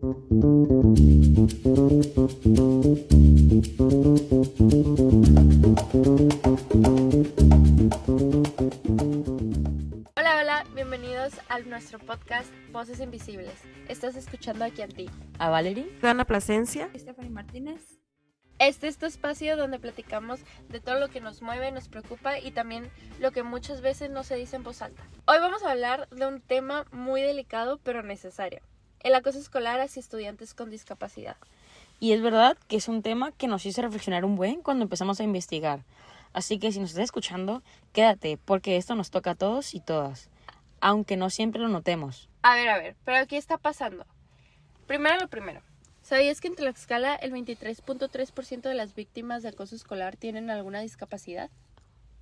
Hola, hola, bienvenidos a nuestro podcast Voces Invisibles. Estás escuchando aquí a ti, A Valerie, Ana Plasencia, Stephanie Martínez. Este es tu espacio donde platicamos de todo lo que nos mueve, nos preocupa y también lo que muchas veces no se dice en voz alta. Hoy vamos a hablar de un tema muy delicado pero necesario: el acoso escolar hacia estudiantes con discapacidad. y es verdad que es un tema que nos hizo reflexionar un buen cuando empezamos a investigar. Así que si nos estás escuchando, quédate, porque esto nos toca a todos y todas, aunque no siempre lo notemos. A ver, ¿pero qué está pasando? Primero lo primero. ¿Sabías que en Tlaxcala el 23.3% de las víctimas de acoso escolar tienen alguna discapacidad?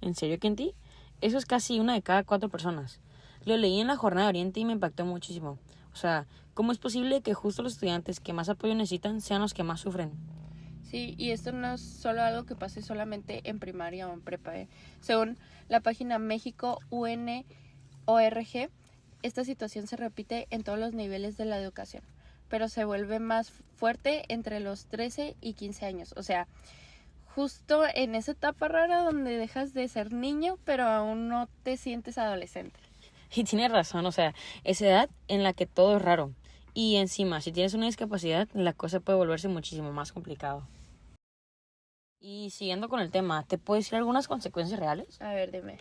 ¿En serio, Kenty? Eso es casi 1 de cada 4 personas. Lo leí en la Jornada de Oriente y me impactó muchísimo. O sea, ¿cómo es posible que justo los estudiantes que más apoyo necesitan sean los que más sufren? Sí, y esto no es solo algo que pase solamente en primaria o en prepa, ¿eh? Según la página México UNORG, esta situación se repite en todos los niveles de la educación, pero se vuelve más fuerte entre los 13 y 15 años. O sea, justo en esa etapa rara donde dejas de ser niño, pero aún no te sientes adolescente. Y tienes razón, o sea, esa edad en la que todo es raro. Y encima, si tienes una discapacidad, la cosa puede volverse muchísimo más complicado. Y siguiendo con el tema, ¿te puedo decir algunas consecuencias reales? A ver, dime.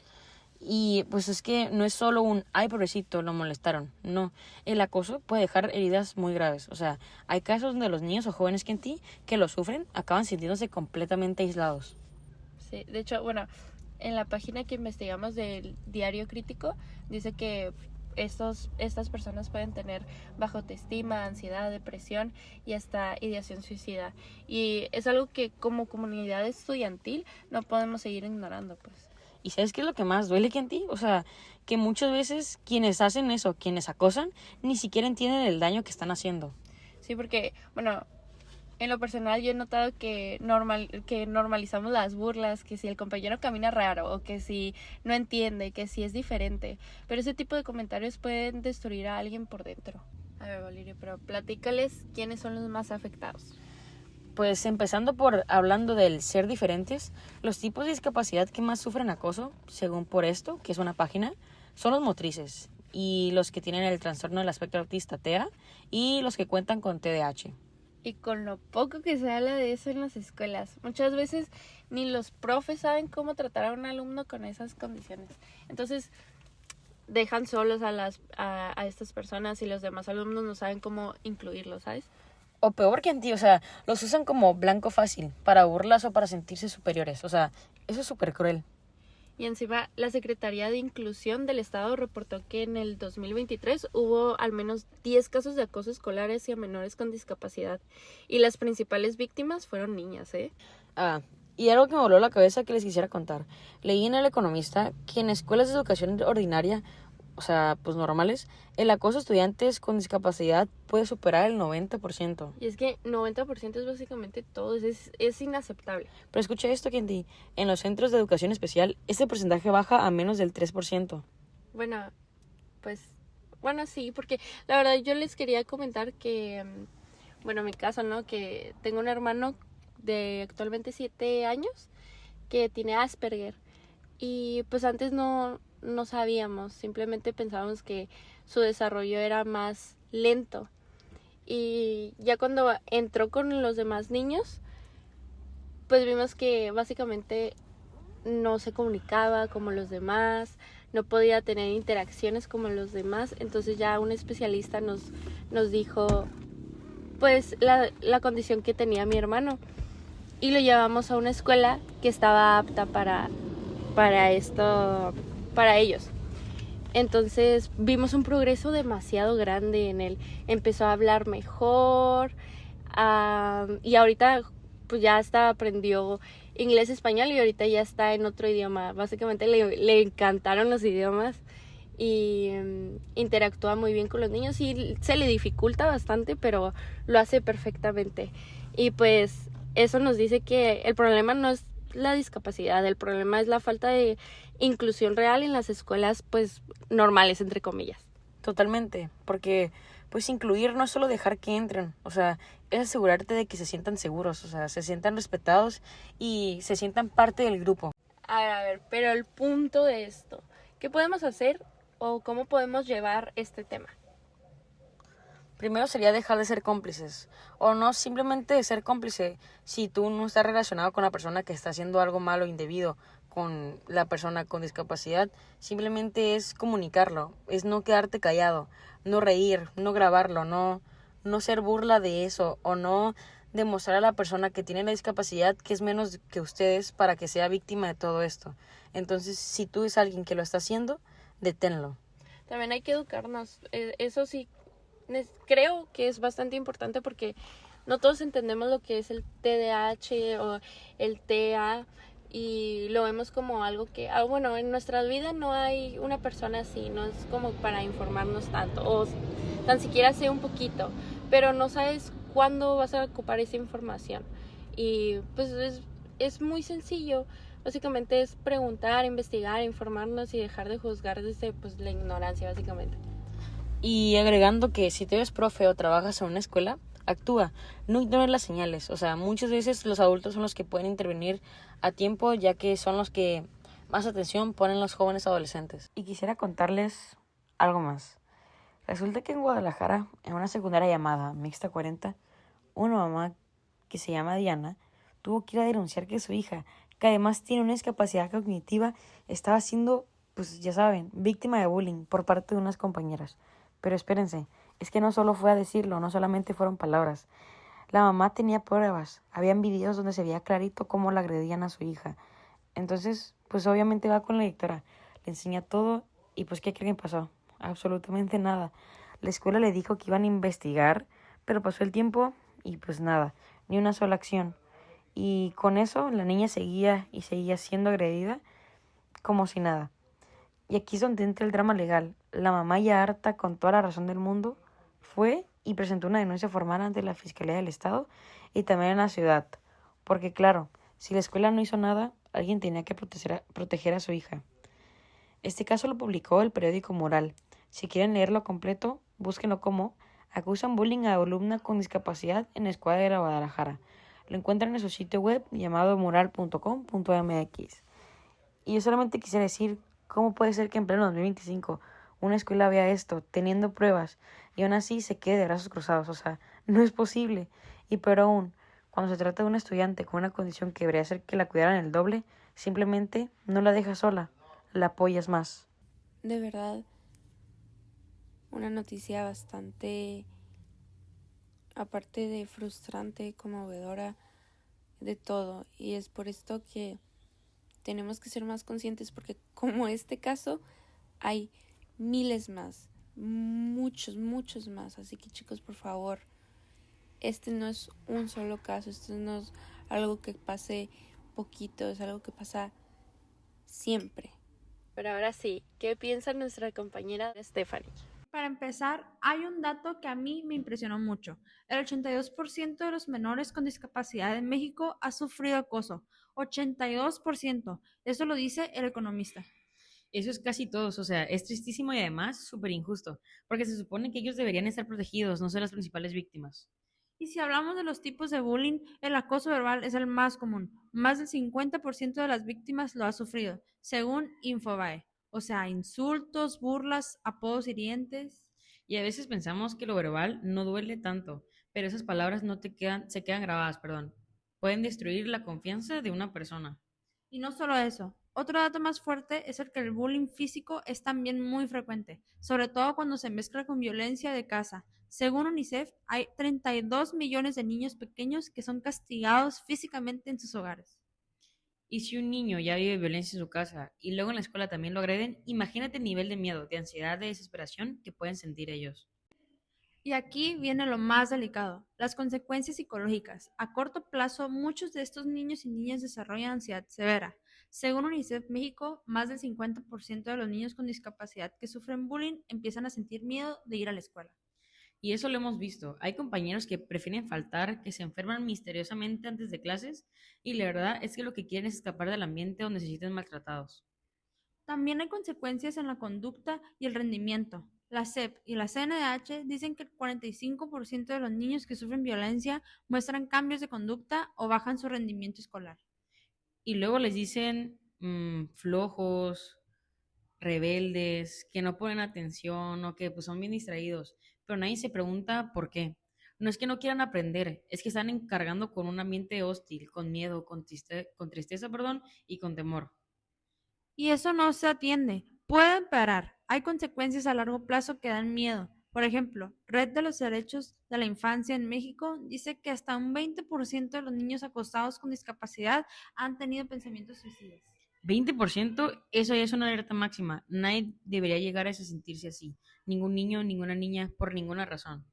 Y pues es que no es solo un, ay, pobrecito, lo molestaron. No, el acoso puede dejar heridas muy graves. O sea, hay casos donde los niños o jóvenes que lo sufren acaban sintiéndose completamente aislados. Sí, de hecho, bueno, en la página que investigamos del Diario Crítico dice que estas personas pueden tener baja autoestima, ansiedad, depresión y hasta ideación suicida. Y es algo que como comunidad estudiantil no podemos seguir ignorando, pues. ¿Y sabes qué es lo que más duele, Kenty? O sea, que muchas veces quienes hacen eso, quienes acosan, ni siquiera entienden el daño que están haciendo. Sí, porque, bueno, en lo personal yo he notado que normalizamos las burlas, que si el compañero camina raro o que si no entiende, que si es diferente. Pero ese tipo de comentarios pueden destruir a alguien por dentro. A ver, Valeria, pero platícales quiénes son los más afectados. Pues empezando por hablando del ser diferentes, los tipos de discapacidad que más sufren acoso, según por esto, que es una página, son los motrices y los que tienen el trastorno del espectro autista TEA y los que cuentan con TDAH. Y con lo poco que se habla de eso en las escuelas, muchas veces ni los profes saben cómo tratar a un alumno con esas condiciones. Entonces dejan solos a estas personas y los demás alumnos no saben cómo incluirlos, ¿sabes? O peor que en ti, o sea, los usan como blanco fácil, para burlas o para sentirse superiores. O sea, eso es súper cruel. Y encima, la Secretaría de Inclusión del Estado reportó que en el 2023 hubo al menos 10 casos de acoso escolar hacia menores con discapacidad. Y las principales víctimas fueron niñas, ¿eh? Y algo que me voló la cabeza que les quisiera contar. Leí en El Economista que en escuelas de educación ordinaria, o sea, pues normales, el acoso a estudiantes con discapacidad puede superar el 90%. Y es que 90% es básicamente todo, es inaceptable. Pero escucha esto, Kenty. En los centros de educación especial, este porcentaje baja a menos del 3%. Bueno, sí, porque la verdad yo les quería comentar que, bueno, en mi caso, ¿no? Que tengo un hermano de actualmente 7 años que tiene Asperger. Y pues antes no sabíamos, simplemente pensábamos que su desarrollo era más lento. Y ya cuando entró con los demás niños, pues vimos que básicamente no se comunicaba como los demás, no podía tener interacciones como los demás. Entonces ya un especialista nos dijo pues la condición que tenía mi hermano. Y lo llevamos a una escuela que estaba apta para esto, para ellos. Entonces vimos un progreso demasiado grande en él. Empezó a hablar mejor, y ahorita pues ya hasta aprendió inglés, español y ahorita ya está en otro idioma. Básicamente le encantaron los idiomas y interactúa muy bien con los niños y se le dificulta bastante, pero lo hace perfectamente. Y pues eso nos dice que el problema no es la discapacidad, el problema es la falta de inclusión real en las escuelas pues normales, entre comillas. Totalmente, porque pues incluir no es solo dejar que entren, o sea, es asegurarte de que se sientan seguros, o sea, se sientan respetados y se sientan parte del grupo. A ver, pero el punto de esto, ¿qué podemos hacer o cómo podemos llevar este tema? Primero sería dejar de ser cómplices, o no simplemente de ser cómplice si tú no estás relacionado con la persona que está haciendo algo malo o indebido con la persona con discapacidad, simplemente es comunicarlo, es no quedarte callado, no reír, no grabarlo, no ser burla de eso, o no demostrar a la persona que tiene la discapacidad que es menos que ustedes para que sea víctima de todo esto. Entonces, si tú es alguien que lo está haciendo, deténlo. También hay que educarnos. Eso sí, creo que es bastante importante porque no todos entendemos lo que es el TDAH o el TEA y lo vemos como algo que, bueno, en nuestra vida no hay una persona así, no es como para informarnos tanto o tan siquiera sé un poquito, pero no sabes cuándo vas a ocupar esa información. Y pues es muy sencillo. Básicamente es preguntar, investigar, informarnos y dejar de juzgar desde pues la ignorancia, básicamente. Y agregando que si tú eres profe o trabajas en una escuela, actúa, no ignores las señales. O sea, muchas veces los adultos son los que pueden intervenir a tiempo, ya que son los que más atención ponen los jóvenes adolescentes. Y quisiera contarles algo más. Resulta que en Guadalajara, en una secundaria llamada Mixta 40, una mamá que se llama Diana tuvo que ir a denunciar que su hija, que además tiene una discapacidad cognitiva, estaba siendo, pues ya saben, víctima de bullying por parte de unas compañeras. Pero espérense, es que no solo fue a decirlo, no solamente fueron palabras. La mamá tenía pruebas, habían videos donde se veía clarito cómo la agredían a su hija. Entonces, pues obviamente va con la directora, le enseña todo y pues ¿qué creen que pasó? Absolutamente nada. La escuela le dijo que iban a investigar, pero pasó el tiempo y pues nada, ni una sola acción. Y con eso la niña seguía y seguía siendo agredida como si nada. Y aquí es donde entra el drama legal. La mamá, ya harta, con toda la razón del mundo, fue y presentó una denuncia formal ante la Fiscalía del Estado y también en la ciudad. Porque claro, si la escuela no hizo nada, alguien tenía que proteger a su hija. Este caso lo publicó el periódico Mural. Si quieren leerlo completo, búsquenlo como Acusan bullying a alumna con discapacidad en Escuela de la Guadalajara. Lo encuentran en su sitio web llamado mural.com.mx. Y yo solamente quisiera decir, ¿cómo puede ser que en pleno 2025 una escuela vea esto, teniendo pruebas, y aún así se quede de brazos cruzados? O sea, no es posible. Y peor aún, cuando se trata de una estudiante con una condición que debería ser que la cuidaran el doble, simplemente no la dejas sola, la apoyas más. De verdad, una noticia bastante, aparte de frustrante, conmovedora, de todo. Y es por esto que tenemos que ser más conscientes porque como este caso hay miles más, muchos, muchos más. Así que chicos, por favor, este no es un solo caso, esto no es algo que pase poquito, es algo que pasa siempre. Pero ahora sí, ¿qué piensa nuestra compañera Stephanie? Para empezar, hay un dato que a mí me impresionó mucho. El 82% de los menores con discapacidad en México ha sufrido acoso. 82%. Eso lo dice el economista. Eso es casi todos, o sea, es tristísimo y además súper injusto, porque se supone que ellos deberían estar protegidos, no ser las principales víctimas. Y si hablamos de los tipos de bullying, el acoso verbal es el más común. Más del 50% de las víctimas lo ha sufrido, según Infobae. O sea, insultos, burlas, apodos hirientes. Y a veces pensamos que lo verbal no duele tanto, pero esas palabras no se quedan grabadas, perdón. Pueden destruir la confianza de una persona. Y no solo eso, otro dato más fuerte es el que el bullying físico es también muy frecuente, sobre todo cuando se mezcla con violencia de casa. Según UNICEF, hay 32 millones de niños pequeños que son castigados físicamente en sus hogares. Y si un niño ya vive violencia en su casa y luego en la escuela también lo agreden, imagínate el nivel de miedo, de ansiedad, de desesperación que pueden sentir ellos. Y aquí viene lo más delicado, las consecuencias psicológicas. A corto plazo, muchos de estos niños y niñas desarrollan ansiedad severa. Según UNICEF México, más del 50% de los niños con discapacidad que sufren bullying empiezan a sentir miedo de ir a la escuela. Y eso lo hemos visto. Hay compañeros que prefieren faltar, que se enferman misteriosamente antes de clases, y la verdad es que lo que quieren es escapar del ambiente donde se sienten maltratados. También hay consecuencias en la conducta y el rendimiento. La SEP y la CNDH dicen que el 45% de los niños que sufren violencia muestran cambios de conducta o bajan su rendimiento escolar. Y luego les dicen flojos, rebeldes, que no ponen atención o que pues son bien distraídos, pero nadie se pregunta por qué. No es que no quieran aprender, es que están encargando con un ambiente hostil, con miedo, con tristeza, perdón, y con temor. Y eso no se atiende. Puede empeorar. Hay consecuencias a largo plazo que dan miedo. Por ejemplo, Red de los Derechos de la Infancia en México dice que hasta un 20% de los niños acosados con discapacidad han tenido pensamientos suicidas. 20%, eso ya es una alerta máxima. Nadie debería llegar a sentirse así. Ningún niño, ninguna niña, por ninguna razón.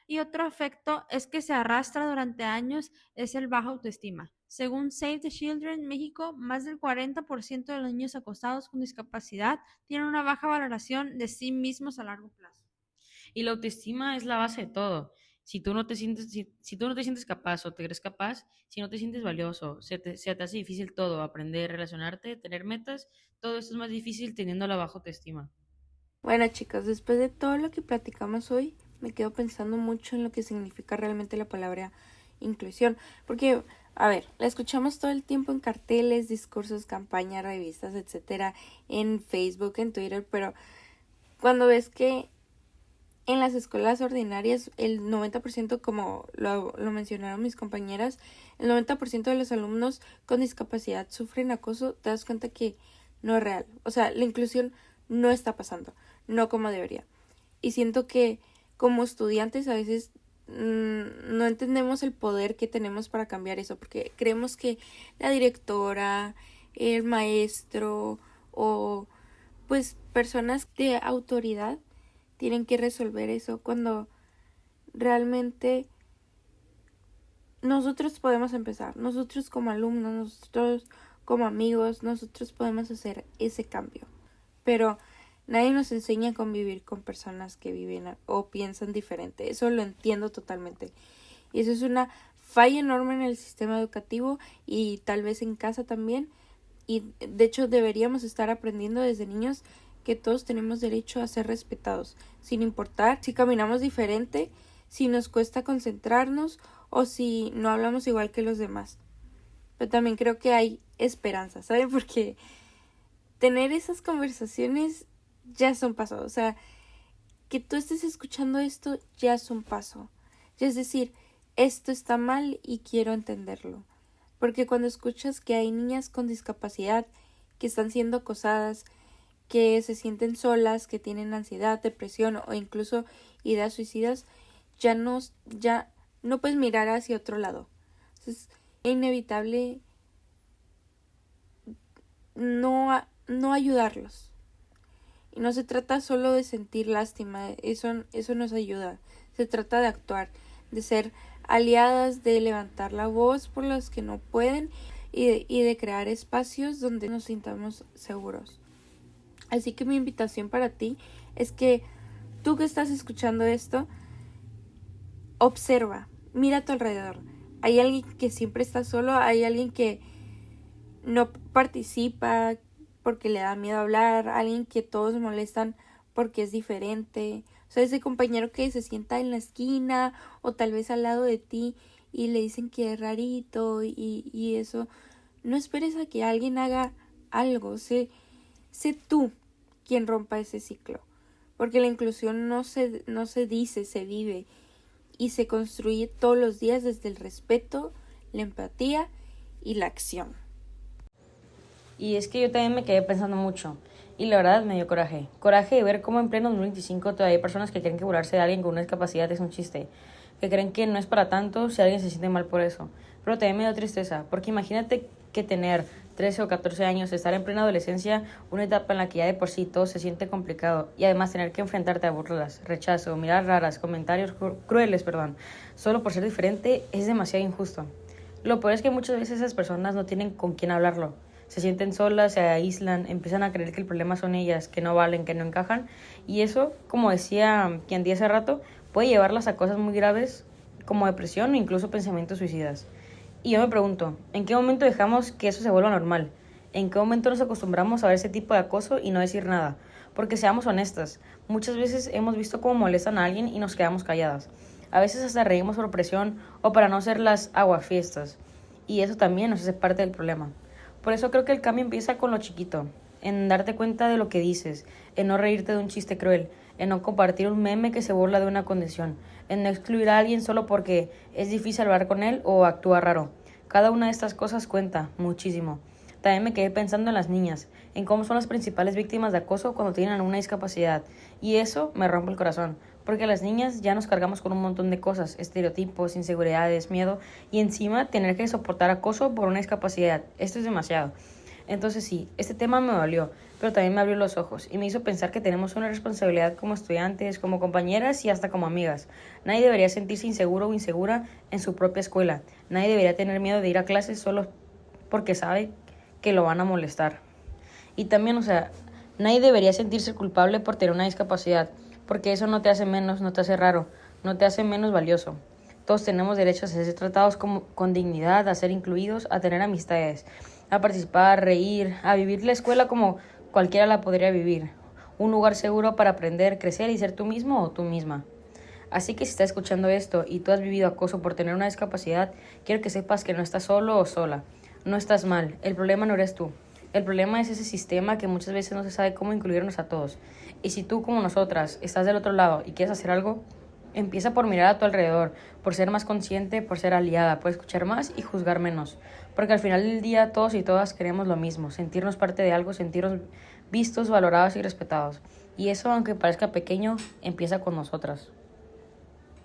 Y otro efecto es que se arrastra durante años es el baja autoestima. Según Save the Children México, más del 40% de los niños acosados con discapacidad tienen una baja valoración de sí mismos a largo plazo. Y la autoestima es la base de todo. Si tú no te sientes, si tú no te sientes capaz o te crees capaz, si no te sientes valioso, se te hace difícil todo, aprender, relacionarte, tener metas, todo esto es más difícil teniendo la baja autoestima. Bueno, chicos, después de todo lo que platicamos hoy, me quedo pensando mucho en lo que significa realmente la palabra inclusión. Porque, a ver, la escuchamos todo el tiempo en carteles, discursos, campañas, revistas, etcétera, en Facebook, en Twitter, pero cuando ves que en las escuelas ordinarias el 90%, como lo mencionaron mis compañeras, el 90% de los alumnos con discapacidad sufren acoso, te das cuenta que no es real. O sea, la inclusión no está pasando, no como debería. Y siento que como estudiantes a veces no entendemos el poder que tenemos para cambiar eso, porque creemos que la directora, el maestro o pues personas de autoridad tienen que resolver eso, cuando realmente nosotros podemos empezar, nosotros como alumnos, nosotros como amigos, nosotros podemos hacer ese cambio. Pero nadie nos enseña a convivir con personas que viven o piensan diferente. Eso lo entiendo totalmente. Y eso es una falla enorme en el sistema educativo y tal vez en casa también. Y de hecho deberíamos estar aprendiendo desde niños que todos tenemos derecho a ser respetados, sin importar si caminamos diferente, si nos cuesta concentrarnos o si no hablamos igual que los demás. Pero también creo que hay esperanza, ¿saben? Porque tener esas conversaciones ya es un paso. O sea, que tú estés escuchando esto ya es un paso. Es decir, esto está mal y quiero entenderlo. Porque cuando escuchas que hay niñas con discapacidad que están siendo acosadas, que se sienten solas, que tienen ansiedad, depresión o incluso ideas suicidas, ya no puedes mirar hacia otro lado. Es inevitable no ayudarlos. Y no se trata solo de sentir lástima, eso nos ayuda. Se trata de actuar, de ser aliadas, de levantar la voz por los que no pueden y de crear espacios donde nos sintamos seguros. Así que mi invitación para ti es que tú que estás escuchando esto, observa, mira a tu alrededor. Hay alguien que siempre está solo, hay alguien que no participa porque le da miedo hablar, alguien que todos molestan porque es diferente. O sea, ese compañero que se sienta en la esquina o tal vez al lado de ti y le dicen que es rarito y eso. No esperes a que alguien haga algo, sé tú quien rompa ese ciclo. Porque la inclusión no se dice, se vive y se construye todos los días desde el respeto, la empatía y la acción. Y es que yo también me quedé pensando mucho. Y la verdad me dio coraje. Coraje de ver cómo en pleno 2025 todavía hay personas que creen que burlarse de alguien con una discapacidad es un chiste. Que creen que no es para tanto si alguien se siente mal por eso. Pero también me dio tristeza. Porque imagínate que tener 13 o 14 años, estar en plena adolescencia, una etapa en la que ya de por sí todo se siente complicado. Y además tener que enfrentarte a burlas, rechazo, miradas raras, comentarios crueles, solo por ser diferente, es demasiado injusto. Lo peor es que muchas veces esas personas no tienen con quién hablarlo. Se sienten solas, se aíslan, empiezan a creer que el problema son ellas, que no valen, que no encajan. Y eso, como decía quien día hace rato, puede llevarlas a cosas muy graves como depresión o incluso pensamientos suicidas. Y yo me pregunto, ¿en qué momento dejamos que eso se vuelva normal? ¿En qué momento nos acostumbramos a ver ese tipo de acoso y no decir nada? Porque seamos honestas, muchas veces hemos visto cómo molestan a alguien y nos quedamos calladas. A veces hasta reímos por presión o para no ser las aguafiestas. Y eso también nos hace parte del problema. Por eso creo que el cambio empieza con lo chiquito, en darte cuenta de lo que dices, en no reírte de un chiste cruel, en no compartir un meme que se burla de una condición, en no excluir a alguien solo porque es difícil hablar con él o actúa raro. Cada una de estas cosas cuenta muchísimo. También me quedé pensando en las niñas, en cómo son las principales víctimas de acoso cuando tienen alguna discapacidad. Y eso me rompe el corazón, porque las niñas ya nos cargamos con un montón de cosas, estereotipos, inseguridades, miedo, y encima tener que soportar acoso por una discapacidad. Esto es demasiado. Entonces sí, este tema me dolió, pero también me abrió los ojos y me hizo pensar que tenemos una responsabilidad como estudiantes, como compañeras y hasta como amigas. Nadie debería sentirse inseguro o insegura en su propia escuela. Nadie debería tener miedo de ir a clases solo porque sabe que lo van a molestar. Y también, nadie debería sentirse culpable por tener una discapacidad, porque eso no te hace menos, no te hace raro, no te hace menos valioso. Todos tenemos derecho a ser tratados con dignidad, a ser incluidos, a tener amistades, a participar, a reír, a vivir la escuela como cualquiera la podría vivir. Un lugar seguro para aprender, crecer y ser tú mismo o tú misma. Así que si estás escuchando esto y tú has vivido acoso por tener una discapacidad, quiero que sepas que no estás solo o sola. No estás mal. El problema no eres tú. El problema es ese sistema que muchas veces no se sabe cómo incluirnos a todos. Y si tú, como nosotras, estás del otro lado y quieres hacer algo, empieza por mirar a tu alrededor, por ser más consciente, por ser aliada, por escuchar más y juzgar menos. Porque al final del día todos y todas queremos lo mismo, sentirnos parte de algo, sentirnos vistos, valorados y respetados. Y eso, aunque parezca pequeño, empieza con nosotras.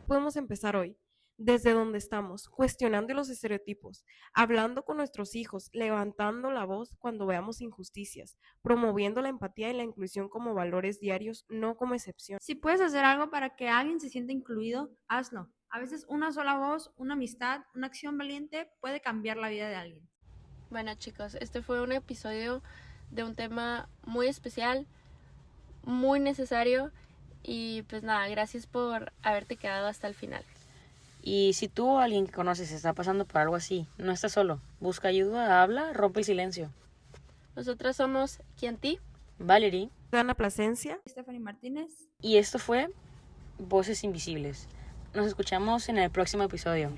Podemos empezar hoy, desde donde estamos, cuestionando los estereotipos, hablando con nuestros hijos, levantando la voz cuando veamos injusticias, promoviendo la empatía y la inclusión como valores diarios, no como excepción. Si puedes hacer algo para que alguien se sienta incluido, hazlo. A veces una sola voz, una amistad, una acción valiente puede cambiar la vida de alguien. Bueno, chicos, este fue un episodio de un tema muy especial, muy necesario y pues nada, gracias por haberte quedado hasta el final. Y si tú o alguien que conoces está pasando por algo así, no estás solo. Busca ayuda, habla, rompe el silencio. Nosotras somos Kianti, Valerie. Ana Plasencia. Stephanie Martínez. Y esto fue Voces Invisibles. Nos escuchamos en el próximo episodio.